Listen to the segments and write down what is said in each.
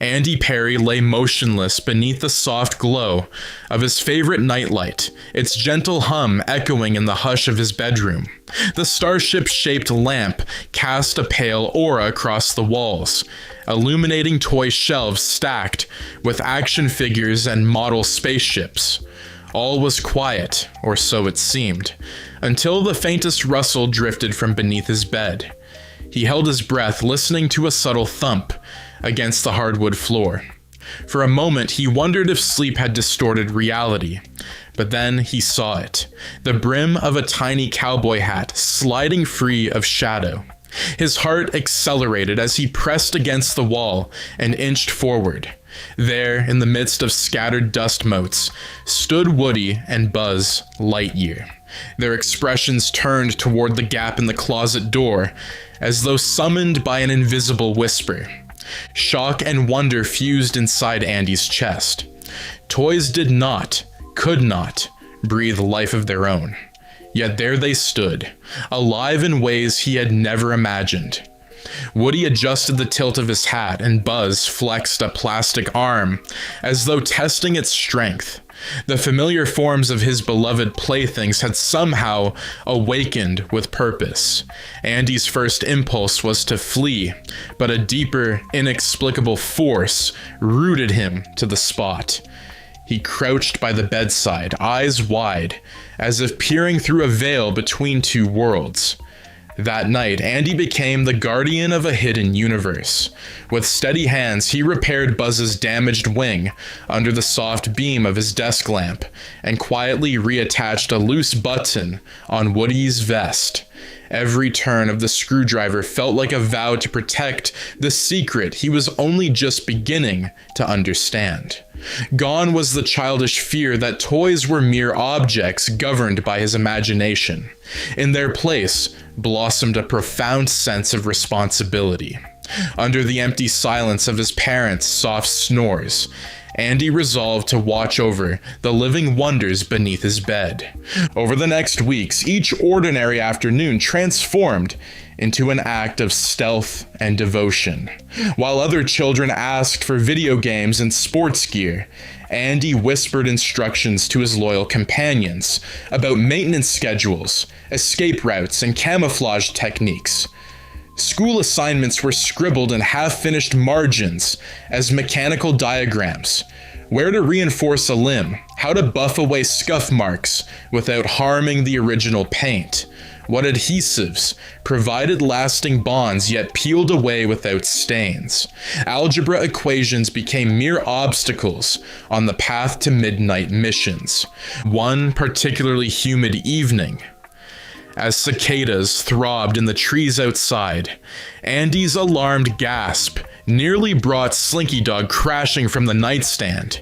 Andy Perry lay motionless beneath the soft glow of his favorite nightlight, its gentle hum echoing in the hush of his bedroom. The starship-shaped lamp cast a pale aura across the walls, illuminating toy shelves stacked with action figures and model spaceships. All was quiet, or so it seemed, until the faintest rustle drifted from beneath his bed. He held his breath, listening to a subtle thump against the hardwood floor. For a moment, he wondered if sleep had distorted reality, but then he saw it, the brim of a tiny cowboy hat sliding free of shadow. His heart accelerated as he pressed against the wall and inched forward. There, in the midst of scattered dust motes, stood Woody and Buzz Lightyear. Their expressions turned toward the gap in the closet door, as though summoned by an invisible whisper. Shock and wonder fused inside Andy's chest. Toys could not, breathe life of their own. Yet there they stood, alive in ways he had never imagined. Woody adjusted the tilt of his hat, and Buzz flexed a plastic arm, as though testing its strength. The familiar forms of his beloved playthings had somehow awakened with purpose. Andy's first impulse was to flee, but a deeper, inexplicable force rooted him to the spot. He crouched by the bedside, eyes wide, as if peering through a veil between two worlds. That night, Andy became the guardian of a hidden universe. With steady hands, he repaired Buzz's damaged wing under the soft beam of his desk lamp, and quietly reattached a loose button on Woody's vest. Every turn of the screwdriver felt like a vow to protect the secret he was only just beginning to understand. Gone was the childish fear that toys were mere objects governed by his imagination. In their place blossomed a profound sense of responsibility. Under the empty silence of his parents' soft snores, Andy resolved to watch over the living wonders beneath his bed. Over the next weeks, each ordinary afternoon transformed into an act of stealth and devotion. While other children asked for video games and sports gear, Andy whispered instructions to his loyal companions about maintenance schedules, escape routes, and camouflage techniques. School assignments were scribbled in half-finished margins as mechanical diagrams. Where to reinforce a limb, how to buff away scuff marks without harming the original paint, what adhesives provided lasting bonds yet peeled away without stains. Algebra equations became mere obstacles on the path to midnight missions. One particularly humid evening, as cicadas throbbed in the trees outside, Andy's alarmed gasp nearly brought Slinky Dog crashing from the nightstand.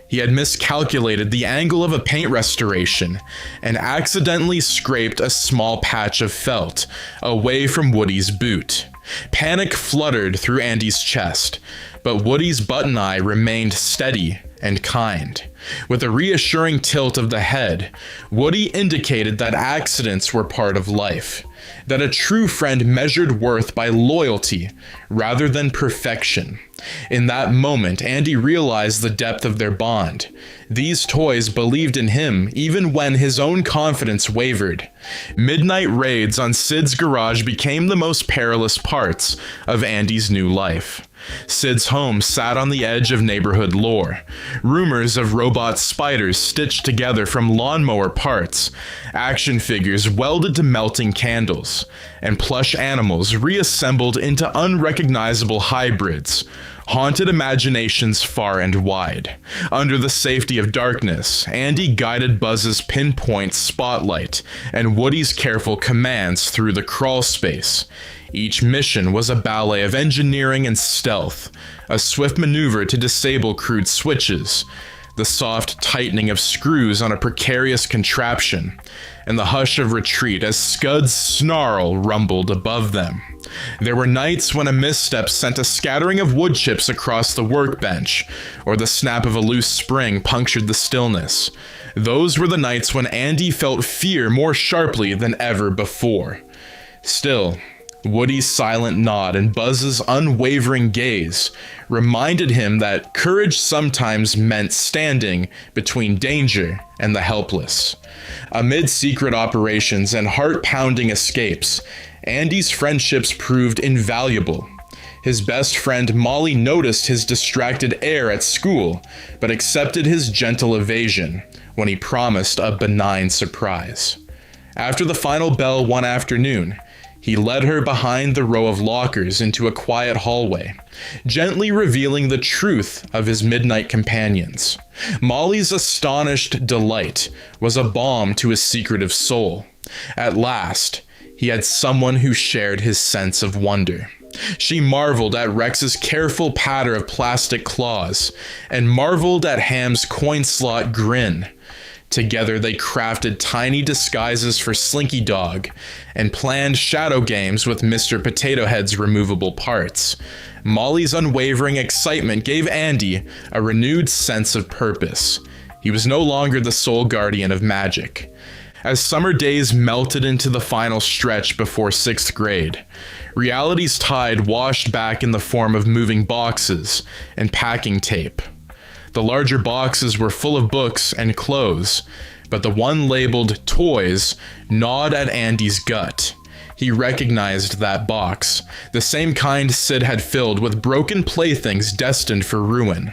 He had miscalculated the angle of a paint restoration and accidentally scraped a small patch of felt away from Woody's boot. Panic fluttered through Andy's chest, but Woody's button eye remained steady and kind. With a reassuring tilt of the head, Woody indicated that accidents were part of life, that a true friend measured worth by loyalty rather than perfection. In that moment, Andy realized the depth of their bond. These toys believed in him even when his own confidence wavered. Midnight raids on Sid's garage became the most perilous parts of Andy's new life. Sid's home sat on the edge of neighborhood lore. Rumors of robot spiders stitched together from lawnmower parts, action figures welded to melting candles, and plush animals reassembled into unrecognizable hybrids haunted imaginations far and wide. Under the safety of darkness, Andy guided Buzz's pinpoint spotlight and Woody's careful commands through the crawl space. Each mission was a ballet of engineering and stealth, a swift maneuver to disable crude switches, the soft tightening of screws on a precarious contraption, and the hush of retreat as Scud's snarl rumbled above them. There were nights when a misstep sent a scattering of wood chips across the workbench, or the snap of a loose spring punctured the stillness. Those were the nights when Andy felt fear more sharply than ever before. Still, Woody's silent nod and Buzz's unwavering gaze reminded him that courage sometimes meant standing between danger and the helpless. Amid secret operations and heart-pounding escapes, Andy's friendships proved invaluable. His best friend Molly noticed his distracted air at school, but accepted his gentle evasion when he promised a benign surprise. After the final bell one afternoon, he led her behind the row of lockers into a quiet hallway, gently revealing the truth of his midnight companions. Molly's astonished delight was a balm to his secretive soul. At last, he had someone who shared his sense of wonder. She marveled at Rex's careful patter of plastic claws, and marveled at Ham's coin slot grin. Together they crafted tiny disguises for Slinky Dog, and planned shadow games with Mr. Potato Head's removable parts. Molly's unwavering excitement gave Andy a renewed sense of purpose. He was no longer the sole guardian of magic. As summer days melted into the final stretch before 6th grade, reality's tide washed back in the form of moving boxes and packing tape. The larger boxes were full of books and clothes, but the one labeled toys gnawed at Andy's gut. He recognized that box, the same kind Sid had filled with broken playthings destined for ruin.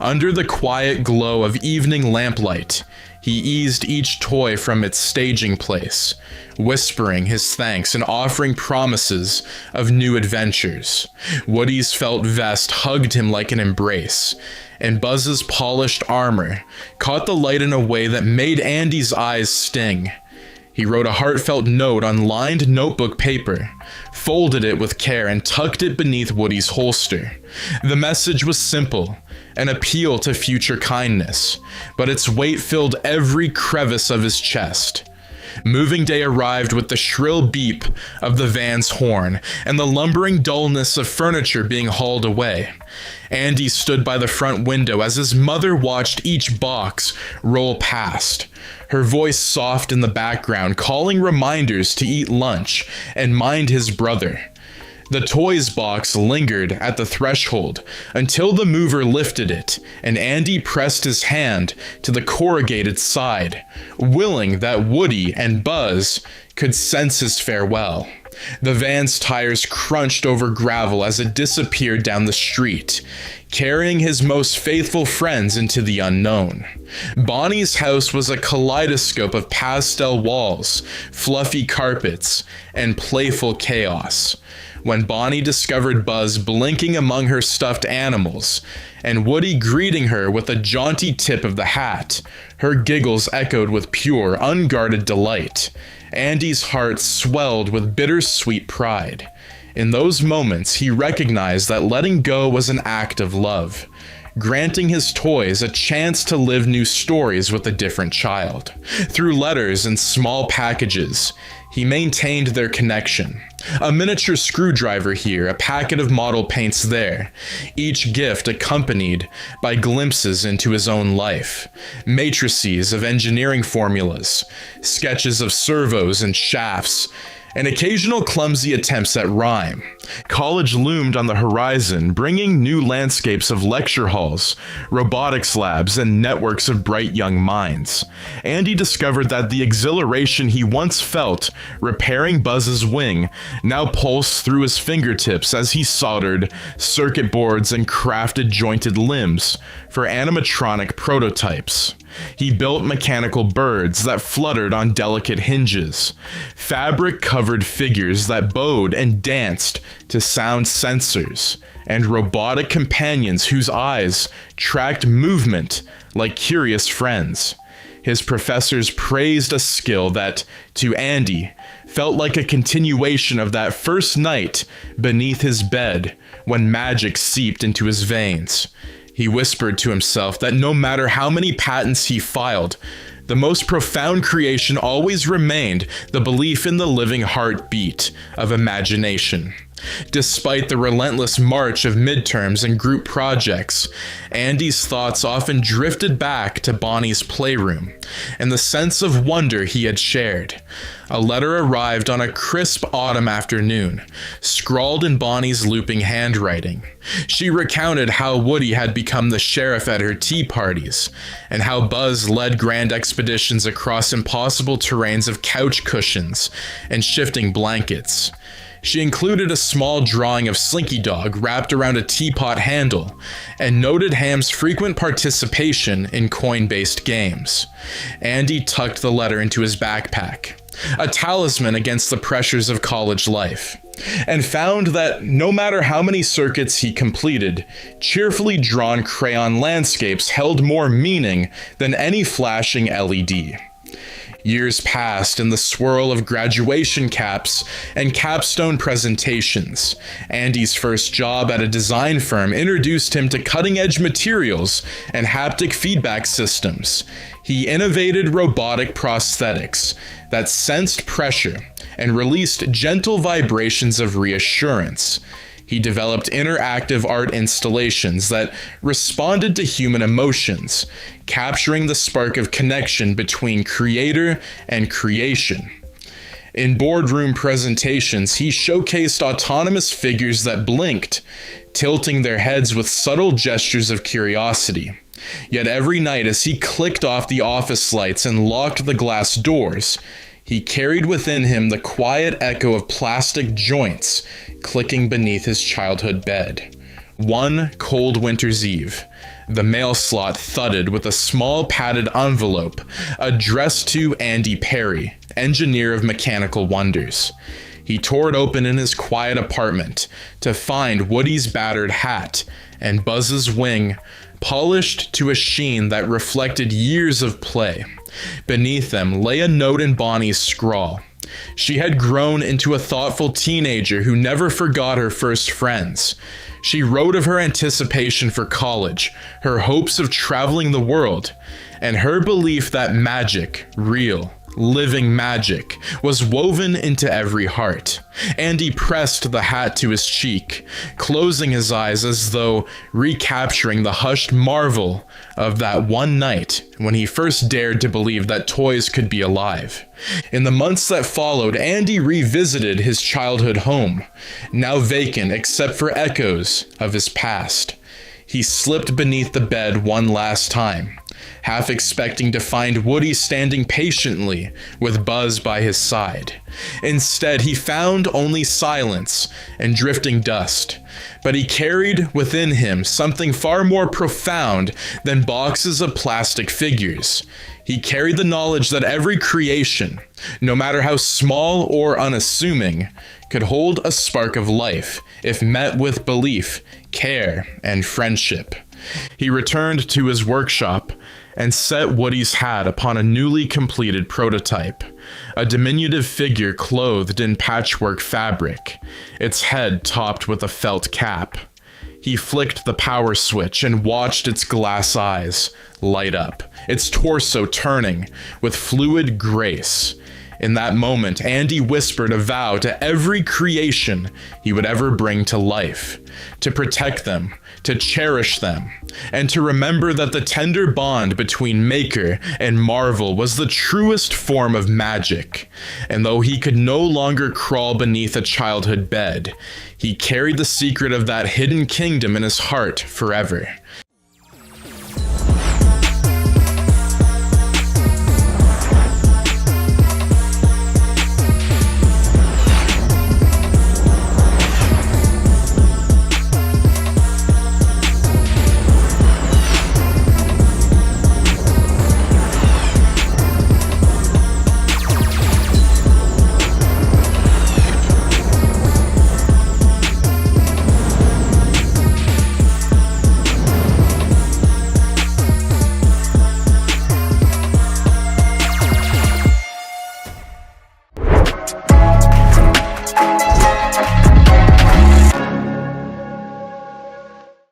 Under the quiet glow of evening lamplight, he eased each toy from its staging place, whispering his thanks and offering promises of new adventures. Woody's felt vest hugged him like an embrace, and Buzz's polished armor caught the light in a way that made Andy's eyes sting. He wrote a heartfelt note on lined notebook paper, folded it with care, and tucked it beneath Woody's holster. The message was simple, an appeal to future kindness, but its weight filled every crevice of his chest. Moving day arrived with the shrill beep of the van's horn and the lumbering dullness of furniture being hauled away. Andy stood by the front window as his mother watched each box roll past, her voice soft in the background, calling reminders to eat lunch and mind his brother. The toys box lingered at the threshold until the mover lifted it, and Andy pressed his hand to the corrugated side, willing that Woody and Buzz could sense his farewell. The van's tires crunched over gravel as it disappeared down the street, carrying his most faithful friends into the unknown. Bonnie's house was a kaleidoscope of pastel walls, fluffy carpets, and playful chaos. When Bonnie discovered Buzz blinking among her stuffed animals, and Woody greeting her with a jaunty tip of the hat, her giggles echoed with pure, unguarded delight. Andy's heart swelled with bittersweet pride. In those moments, he recognized that letting go was an act of love, granting his toys a chance to live new stories with a different child. Through letters and small packages, he maintained their connection. A miniature screwdriver here, a packet of model paints there, each gift accompanied by glimpses into his own life, matrices of engineering formulas, sketches of servos and shafts, and occasional clumsy attempts at rhyme. College loomed on the horizon, bringing new landscapes of lecture halls, robotics labs, and networks of bright young minds. Andy discovered that the exhilaration he once felt repairing Buzz's wing now pulsed through his fingertips as he soldered circuit boards and crafted jointed limbs for animatronic prototypes. He built mechanical birds that fluttered on delicate hinges, fabric-covered figures that bowed and danced to sound sensors, and robotic companions whose eyes tracked movement like curious friends. His professors praised a skill that, to Andy, felt like a continuation of that first night beneath his bed when magic seeped into his veins. He whispered to himself that no matter how many patents he filed, the most profound creation always remained the belief in the living heartbeat of imagination. Despite the relentless march of midterms and group projects, Andy's thoughts often drifted back to Bonnie's playroom and the sense of wonder he had shared. A letter arrived on a crisp autumn afternoon, scrawled in Bonnie's looping handwriting. She recounted how Woody had become the sheriff at her tea parties, and how Buzz led grand expeditions across impossible terrains of couch cushions and shifting blankets. She included a small drawing of Slinky Dog wrapped around a teapot handle, and noted Ham's frequent participation in coin-based games. Andy tucked the letter into his backpack, a talisman against the pressures of college life, and found that no matter how many circuits he completed, cheerfully drawn crayon landscapes held more meaning than any flashing LED. Years passed in the swirl of graduation caps and capstone presentations. Andy's first job at a design firm introduced him to cutting-edge materials and haptic feedback systems. He innovated robotic prosthetics that sensed pressure and released gentle vibrations of reassurance. He developed interactive art installations that responded to human emotions, capturing the spark of connection between creator and creation. In boardroom presentations, he showcased autonomous figures that blinked, tilting their heads with subtle gestures of curiosity. Yet every night as he clicked off the office lights and locked the glass doors, he carried within him the quiet echo of plastic joints clicking beneath his childhood bed. One cold winter's eve, the mail slot thudded with a small padded envelope addressed to Andy Perry, engineer of mechanical wonders. He tore it open in his quiet apartment to find Woody's battered hat and Buzz's wing, polished to a sheen that reflected years of play. Beneath them lay a note in Bonnie's scrawl. She had grown into a thoughtful teenager who never forgot her first friends. She wrote of her anticipation for college, her hopes of traveling the world, and her belief that magic, real, living magic, was woven into every heart. Andy pressed the hat to his cheek, closing his eyes as though recapturing the hushed marvel of that one night when he first dared to believe that toys could be alive. In the months that followed, Andy revisited his childhood home, now vacant except for echoes of his past. He slipped beneath the bed one last time, half expecting to find Woody standing patiently with Buzz by his side. Instead, he found only silence and drifting dust, but he carried within him something far more profound than boxes of plastic figures. He carried the knowledge that every creation, no matter how small or unassuming, could hold a spark of life if met with belief, care, and friendship. He returned to his workshop and set Woody's hat upon a newly completed prototype, a diminutive figure clothed in patchwork fabric, its head topped with a felt cap. He flicked the power switch and watched its glass eyes light up, its torso turning with fluid grace. In that moment, Andy whispered a vow to every creation he would ever bring to life, to protect them, to cherish them, and to remember that the tender bond between Maker and Marvel was the truest form of magic. And though he could no longer crawl beneath a childhood bed, he carried the secret of that hidden kingdom in his heart forever.